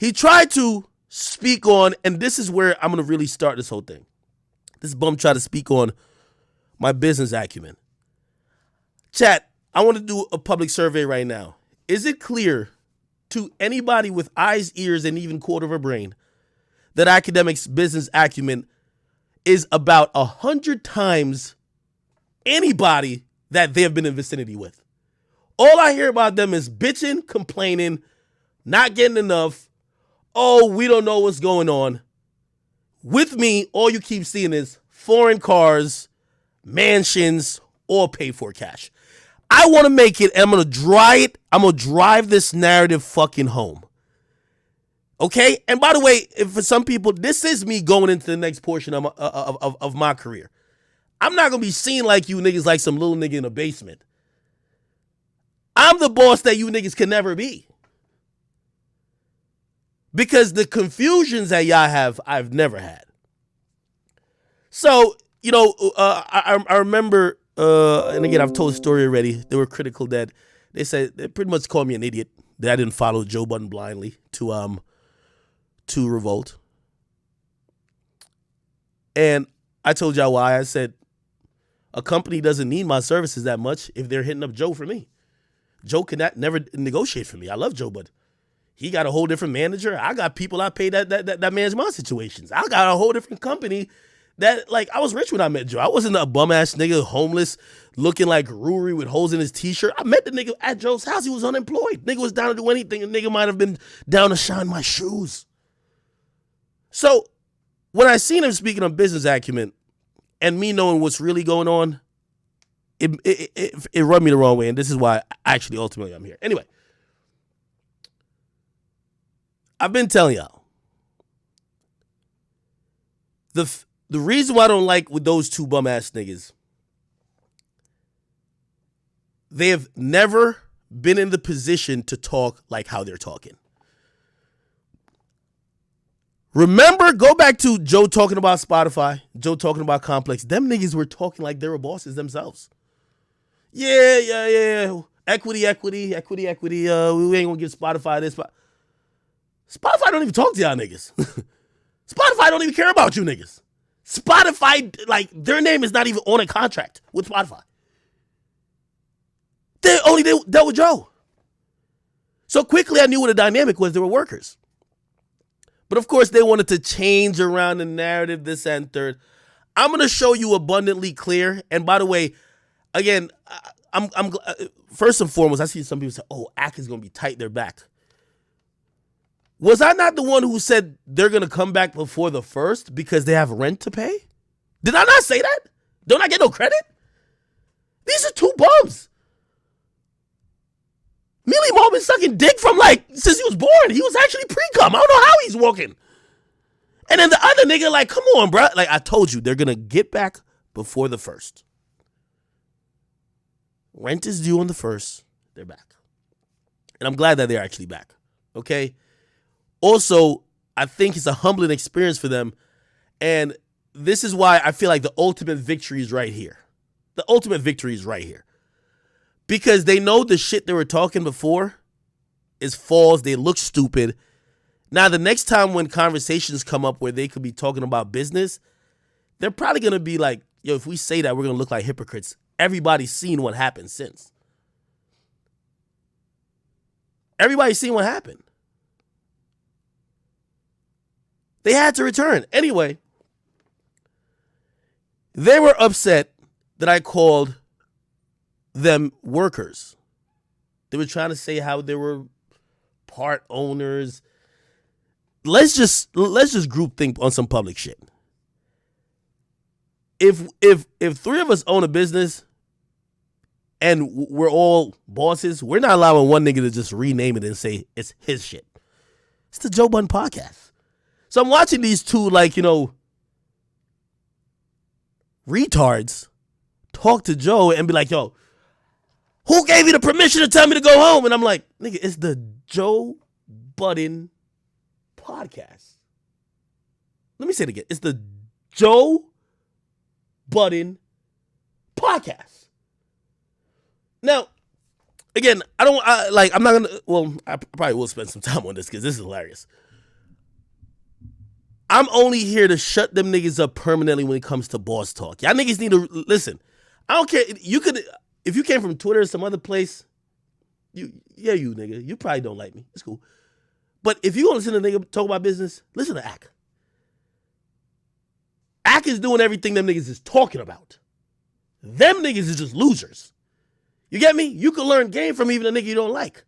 He tried to speak on, and this is where I'm going to really start this whole thing. This bum tried to speak on my business acumen. Chat, I want to do a public survey right now. Is it clear to anybody with eyes, ears, and even quarter of a brain that Akademiks' business acumen is about 100 times anybody that they have been in vicinity with? All I hear about them is bitching, complaining, not getting enough. Oh, we don't know what's going on. With me, all you keep seeing is foreign cars, mansions, all paid for cash. I want to make it, and I'm going to drive this narrative fucking home. Okay? And by the way, for some people, this is me going into the next portion of my career. I'm not going to be seen like you niggas like some little nigga in a basement. I'm the boss that you niggas can never be. Because the confusions that y'all have, I've never had. So, I remember, and again, I've told the story already. They were critical that they said, they pretty much called me an idiot that I didn't follow Joe Budden blindly to revolt. And I told y'all why. I said, a company doesn't need my services that much if they're hitting up Joe for me. Joe cannot never negotiate for me. I love Joe, but he got a whole different manager. I got people I pay that manage my situations. I got a whole different company that, like, I was rich when I met Joe. I wasn't a bum-ass nigga, homeless, looking like Rory with holes in his t-shirt. I met the nigga at Joe's house. He was unemployed. Nigga was down to do anything. The nigga might have been down to shine my shoes. So when I seen him speaking on business acumen and me knowing what's really going on, it rubbed me the wrong way. And this is why actually ultimately I'm here. Anyway. I've been telling y'all, the reason why I don't like with those two bum ass niggas, they have never been in the position to talk like how they're talking. Remember, go back to Joe talking about Spotify, Joe talking about Complex. Them niggas were talking like they were bosses themselves. Yeah. Equity. We ain't gonna give Spotify this. Spotify don't even talk to y'all niggas. Spotify don't even care about you niggas. Spotify, like, their name is not even on a contract with Spotify. They only dealt with Joe. So quickly I knew what the dynamic was. They were workers. But of course they wanted to change around the narrative, this and third. I'm going to show you abundantly clear. And by the way, again, I'm first and foremost, I see some people say, oh, ACK is going to be tight their back. Was I not the one who said they're going to come back before the 1st because they have rent to pay? Did I not say that? Don't I get no credit? These are two bums. Millie Mo been sucking dick from since he was born. He was actually pre-cum. I don't know how he's walking. And then the other nigga come on, bro. Like I told you, they're going to get back before the 1st. Rent is due on the 1st. They're back. And I'm glad that they're actually back. Okay? Also, I think it's a humbling experience for them. And this is why I feel like the ultimate victory is right here. The ultimate victory is right here. Because they know the shit they were talking before is false. They look stupid. Now, the next time when conversations come up where they could be talking about business, they're probably going to be like, yo, if we say that, we're going to look like hypocrites. Everybody's seen what happened since. Everybody's seen what happened. They had to return. Anyway, they were upset that I called them workers. They were trying to say how they were part owners. Let's just group think on some public shit. If three of us own a business and we're all bosses, we're not allowing one nigga to just rename it and say it's his shit. It's the Joe Budden podcast. So I'm watching these two, retards talk to Joe and be like, yo, who gave you the permission to tell me to go home? And I'm like, nigga, it's the Joe Budden podcast. Let me say it again. It's the Joe Budden podcast. Now, again, I'm not going to, I probably will spend some time on this because this is hilarious. I'm only here to shut them niggas up permanently when it comes to boss talk. Y'all niggas need to listen. I don't care. You could, if you came from Twitter or some other place, you nigga, you probably don't like me. It's cool. But if you want to listen to nigga talk about business, listen to Ak. Ak is doing everything them niggas is talking about. Them niggas is just losers. You get me? You can learn game from even a nigga you don't like.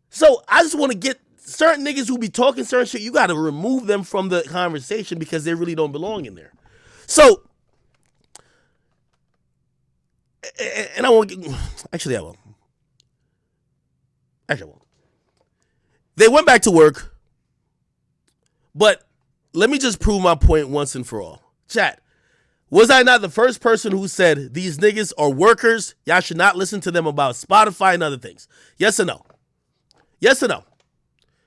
So I just want to get certain niggas who be talking certain shit, you got to remove them from the conversation because they really don't belong in there. So, and I won't get, actually I will. Actually I won't. They went back to work, but let me just prove my point once and for all. Chat, was I not the first person who said these niggas are workers? Y'all should not listen to them about Spotify and other things. Yes or no? Yes or no?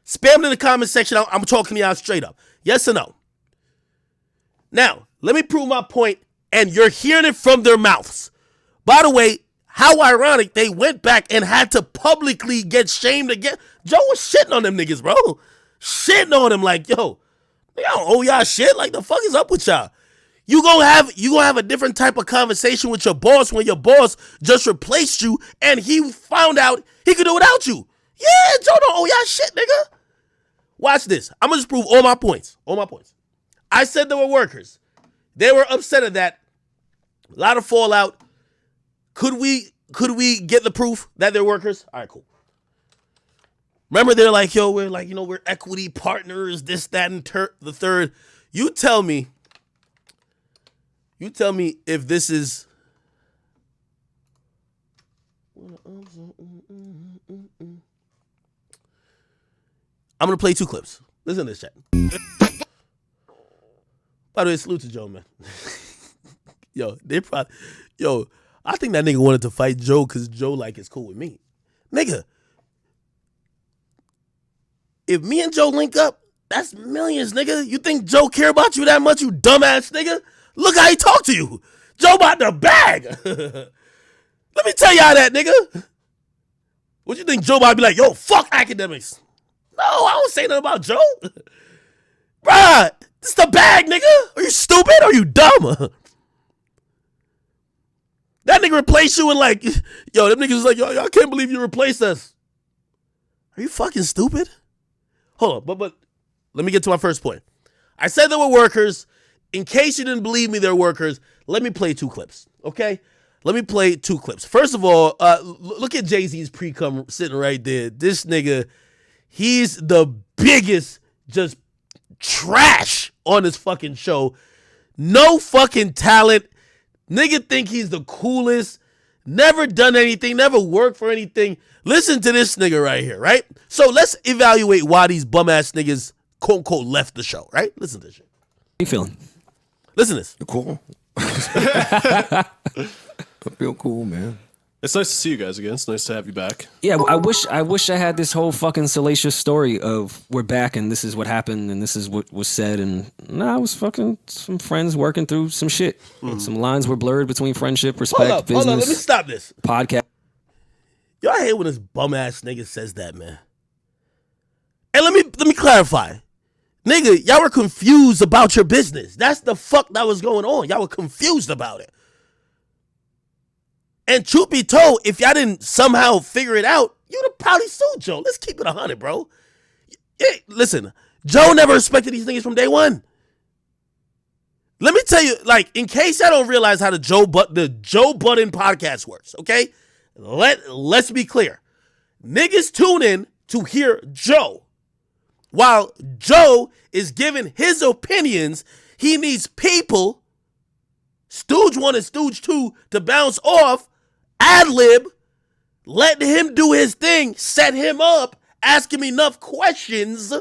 Spam it in the comment section. I'm talking to y'all straight up. Yes or no? Now, let me prove my point, and you're hearing it from their mouths. By the way, how ironic they went back and had to publicly get shamed again. Joe was shitting on them niggas, bro. Shitting on them like, yo, I don't owe y'all shit. Like, the fuck is up with y'all? You gonna have a different type of conversation with your boss when your boss just replaced you and he found out he could do without you. Yeah, Joe don't owe y'all shit, nigga. Watch this. I'm going to just prove all my points. All my points. I said there were workers. They were upset at that. A lot of fallout. Could we get the proof that they're workers? All right, cool. Remember, they're like, yo, we're like, we're equity partners, this, that, and the third. You tell me if this is... I'm going to play 2 clips. Listen to this, chat. By the way, salute to Joe, man. I think that nigga wanted to fight Joe because Joe, like, is cool with me. Nigga, if me and Joe link up, that's millions, nigga. You think Joe care about you that much, you dumbass nigga? Look how he talk to you. Joe about the bag. Let me tell y'all that, nigga. What you think Joe about to be like, yo, fuck Akademiks? No, I don't say nothing about Joe. Bruh, this the bag, nigga. Are you stupid or are you dumb? That nigga replaced you and like, yo, them niggas was like, yo, I can't believe you replaced us. Are you fucking stupid? Hold on, but let me get to my first point. I said there were workers. In case you didn't believe me, they're workers. Let me play 2 clips, okay? Let me play 2 clips. First of all, look at Jay-Z's pre-cum sitting right there. This nigga... He's the biggest just trash on this fucking show. No fucking talent. Nigga think he's the coolest. Never done anything. Never worked for anything. Listen to this nigga right here, right? So let's evaluate why these bum ass niggas quote unquote left the show, right? Listen to this shit. How you feeling? Listen to this. You're cool. I feel cool, man. It's nice to see you guys again. It's nice to have you back. Yeah, I wish I had this whole fucking salacious story of we're back and this is what happened and this is what was said and I was fucking some friends working through some shit. Some lines were blurred between friendship, respect, business. Hold on, let me stop this. Podcast. Y'all hate when this bum ass nigga says that, man. And let me clarify. Nigga, y'all were confused about your business. That's the fuck that was going on. Y'all were confused about it. And truth be told, if y'all didn't somehow figure it out, you'd have probably sued Joe. Let's keep it 100, bro. Yeah, listen, Joe never respected these niggas from day one. Let me tell you, like, in case I don't realize how the Joe Budden podcast works, okay? Let's be clear. Niggas tune in to hear Joe. While Joe is giving his opinions, he needs people, Stooge 1 and Stooge 2, to bounce off, ad-lib, let him do his thing, set him up, ask him enough questions.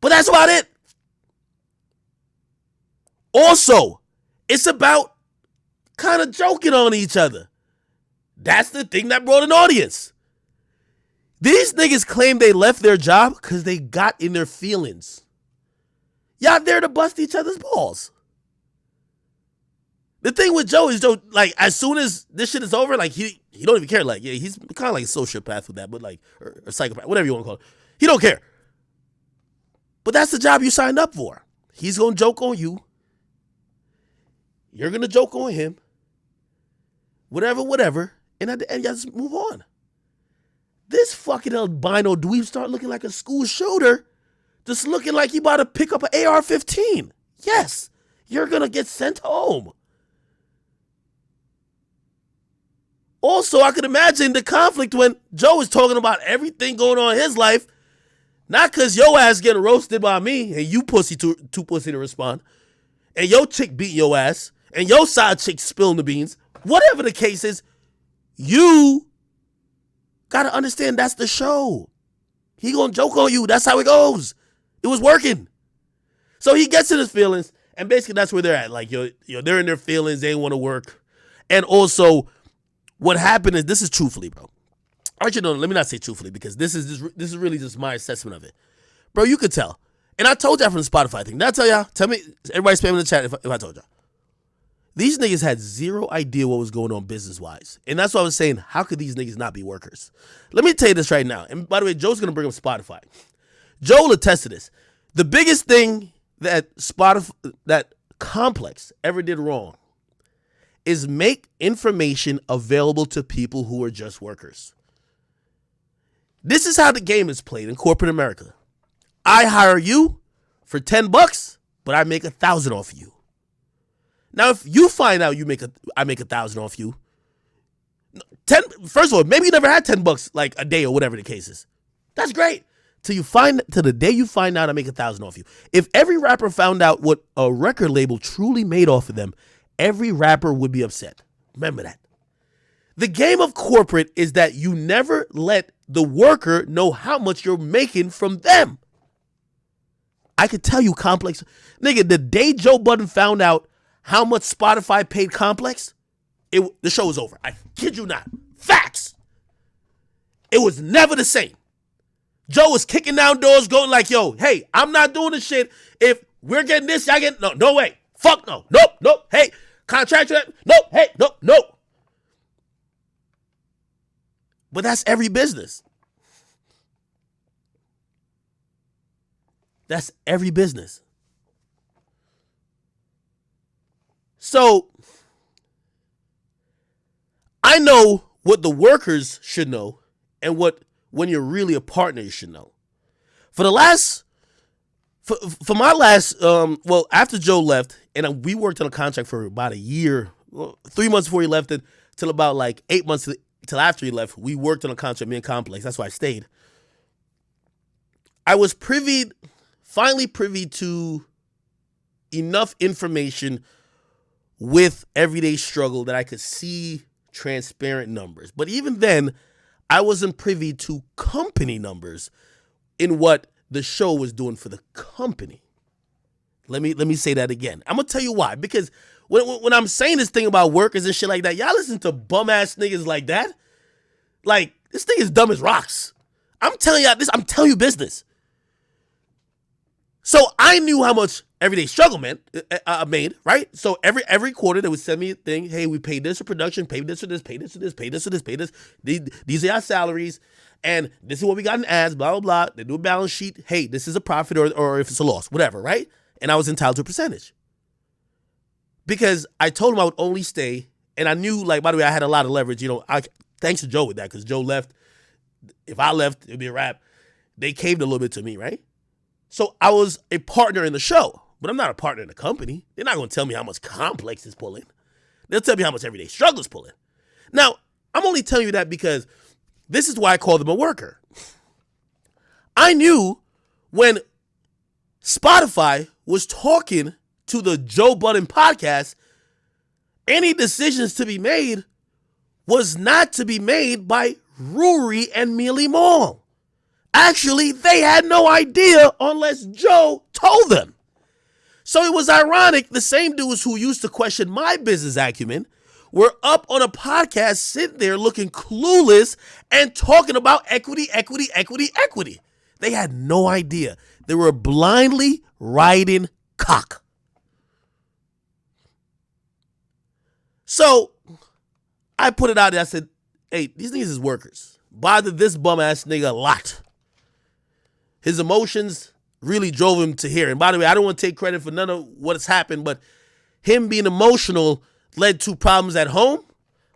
But that's about it. Also, it's about kind of joking on each other. That's the thing that brought an audience. These niggas claim they left their job because they got in their feelings. Y'all there to bust each other's balls. The thing with Joe is, Joe, like, as soon as this shit is over, like, he don't even care. Like, yeah, he's kind of like a sociopath with that, but like, or psychopath, whatever you want to call it. He don't care. But that's the job you signed up for. He's going to joke on you. You're going to joke on him. Whatever. And at the end, y'all just move on. This fucking albino dweeb start looking like a school shooter, just looking like he about to pick up an AR-15. Yes, you're going to get sent home. Also, I could imagine the conflict when Joe is talking about everything going on in his life, not because your ass getting roasted by me and you pussy too pussy to respond, and your chick beat your ass, and your side chick spilling the beans. Whatever the case is, you gotta understand that's the show. He gonna joke on you. That's how it goes. It was working. So he gets in his feelings, and basically that's where they're at. Like, they're in their feelings. They want to work. And also, what happened is, this is truthfully, bro. Actually, no, let me not say truthfully, because this is really just my assessment of it. Bro, you could tell. And I told y'all from the Spotify thing. Did I tell y'all? Tell me, everybody spam in the chat if I told y'all. These niggas had zero idea what was going on business-wise. And that's why I was saying, how could these niggas not be workers? Let me tell you this right now. And by the way, Joe's going to bring up Spotify. Joe will attest to this. The biggest thing that that Complex ever did wrong is make information available to people who are just workers. This is how the game is played in corporate America. I hire you for $10, but I make 1,000 off of you. Now, if you find out I make 1,000 off you, first of all, maybe you never had $10 like a day or whatever the case is. That's great. Till the day you find out I make 1,000 off you. If every rapper found out what a record label truly made off of them, every rapper would be upset. Remember that. The game of corporate is that you never let the worker know how much you're making from them. I could tell you, Complex, nigga, the day Joe Budden found out how much Spotify paid Complex, the show was over. I kid you not. Facts. It was never the same. Joe was kicking down doors going like, yo, hey, I'm not doing this shit. If we're getting this, y'all get, no way. Fuck no. Nope. Hey, contract that. Nope. Hey, nope. But that's every business. That's every business. So, I know what the workers should know and what, when you're really a partner, you should know. For my last, after Joe left, and we worked on a contract for about a year, 3 months before he left it, till about like 8 months till after he left, we worked on a contract, me and Complex. That's why I stayed. I was finally privy to enough information with everyday struggle that I could see transparent numbers. But even then, I wasn't privy to company numbers in what the show was doing for the company. Let me say that again. I'm gonna tell you why. Because when I'm saying this thing about workers and shit like that, y'all listen to bum ass niggas like that. Like, this thing is dumb as rocks. I'm telling y'all this. I'm telling you business. So I knew how much everyday struggle made, right? So every quarter they would send me a thing. Hey, we paid this for production, paid this for this, paid this for this, paid this for this, paid this. These are our salaries, and this is what we got in ads, blah, blah, blah. They do a balance sheet. Hey, this is a profit or if it's a loss, whatever, right? And I was entitled to a percentage. Because I told him I would only stay, and I knew, like, by the way, I had a lot of leverage. Thanks to Joe with that, because Joe left. If I left, it'd be a wrap. They caved a little bit to me, right? So I was a partner in the show, but I'm not a partner in the company. They're not going to tell me how much Complex is pulling. They'll tell me how much Everyday Struggle is pulling. Now, I'm only telling you that because this is why I call them a worker. I knew when Spotify was talking to the Joe Budden podcast, any decisions to be made was not to be made by Rory and Mealy Mall. Actually, they had no idea unless Joe told them. So it was ironic, the same dudes who used to question my business acumen were up on a podcast sitting there looking clueless and talking about equity. They had no idea. They were blindly riding cock. So I put it out there. I said, hey, these niggas is workers. Bother this bum ass nigga a lot. His emotions really drove him to here. And by the way, I don't want to take credit for none of what has happened, but him being emotional led to problems at home,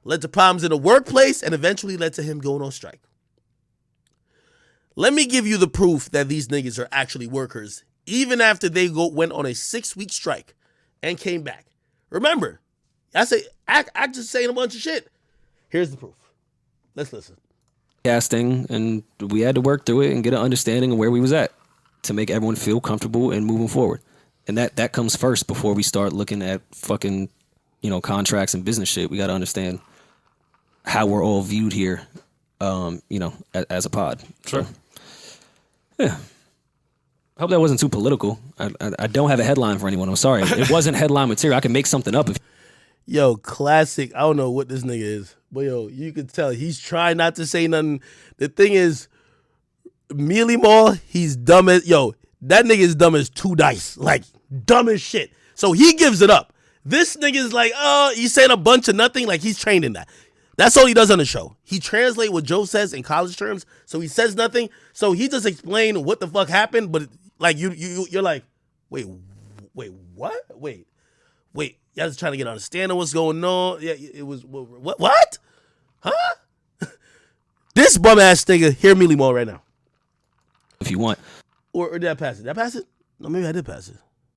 led to problems in the workplace, and eventually led to him going on strike. Let me give you the proof that these niggas are actually workers, even after they went on a 6-week strike and came back. Remember, I just saying a bunch of shit. Here's the proof. Let's listen. Casting, and we had to work through it and get an understanding of where we was at to make everyone feel comfortable and moving forward. And that comes first before we start looking at fucking, contracts and business shit. We got to understand how we're all viewed here, as a pod. Sure. So, yeah. I hope that wasn't too political. I don't have a headline for anyone. I'm sorry. It wasn't headline material. I can make something up. Yo, classic. I don't know what this nigga is, but yo, you can tell he's trying not to say nothing. The thing is, Mealy Mall, he's dumb as, that nigga is dumb as 2 dice. Like, dumb as shit. So he gives it up. This nigga is like, he's saying a bunch of nothing. Like, he's trained in that. That's all he does on the show. He translates what Joe says in college terms, so he says nothing. So he just explain what the fuck happened, but like you're like, wait, what? Wait. Y'all just trying to get an understanding of what's going on. Yeah, it was what? Huh? This bum ass nigga, hear Mealy Mall right now. If you want. Or did I pass it? Did I pass it? No, maybe I did pass it.